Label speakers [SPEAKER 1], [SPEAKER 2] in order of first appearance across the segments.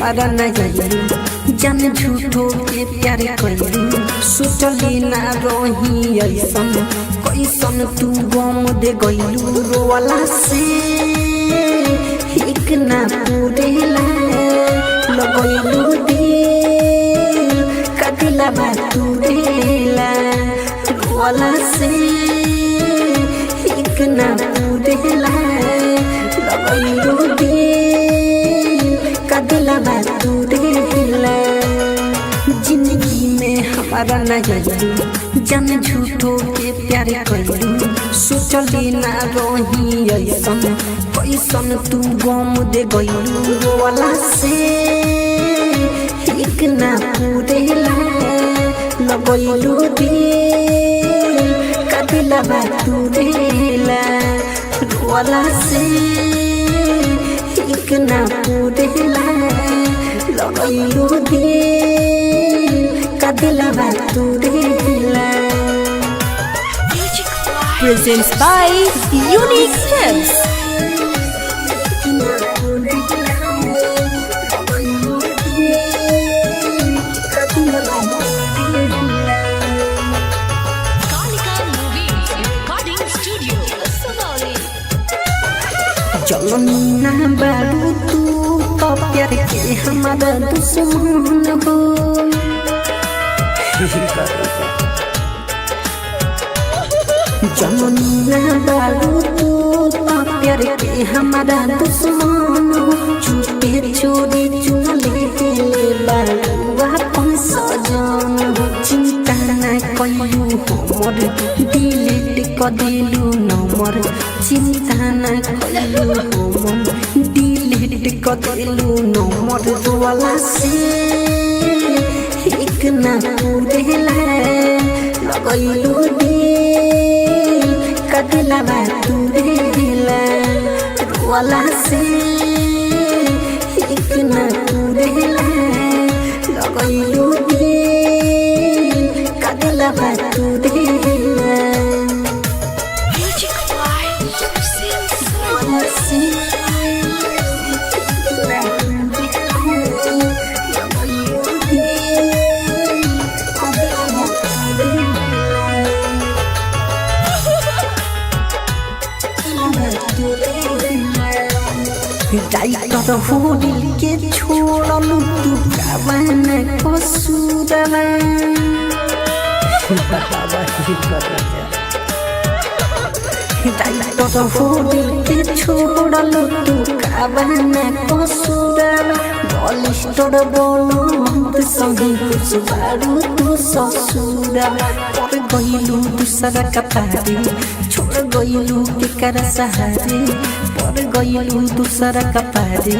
[SPEAKER 1] हमारा नहीं जान झूठो के प्यार कइलू सोचली ना रही ऐसन कैसन तू गम दे गइलू रोवाला से एक ना पूरेला लगइलू दिल कदिला बातुरेला रोवाला से एक ना पूरेला लगइलू दिल कदिला बातुरेला जिंदगी में हमारा नहीं जान झूठो के प्यार कइलू सोचली ना रही ऐसन कैसन तू गम दे गइलू रोवाला से एक ना पूरेला लगइलू दिल कदिला बातुरेला रोवाला से एक ना पूरेला लगइलू दिल कदिला बातुरेला।
[SPEAKER 2] Presents by Unique Films.
[SPEAKER 1] जननी ना बारू तू तो प्यार के हमारा दुश्मन हो जननी ना बारू तू तो प्यार के हमारा दुश्मन हो छुपे छोड़ी चुन ले बारुआ पास सजन हो चिंता ना कइलू हमर डिलीट क दिलू नंबर चिंता ना कइलू हमर डिलीट क दिलू नंबर रोवाला से एक ना पूरेला लगइलू दिल कदिला बातुरेला रोवाला से एक ना पूरेला लगइलू दिल कदिला बातुरेला। डाइटर होडिल के छोड़लू तू कावन कसूरवा डाइटर होडिल के छोड़लू तू कावन कसूरवा बलिस्टर बोलो संगी सुबारू तू ससुरवा पर गइलू दूसरा कपारी छोड़ गइलू केकर सहारे पर गइलू दूसरा कपारे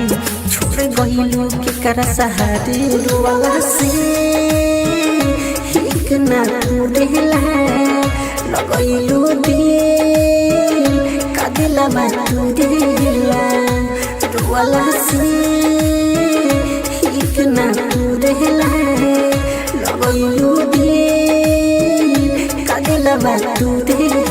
[SPEAKER 1] छोड़ गइलू केकर सहारे रोवाला से एक ना पूरेला लगइलू दिल कदिला बातुरेला रोवाला से एक ना पूरेला लगइलू दिल कदिला बातुरेला।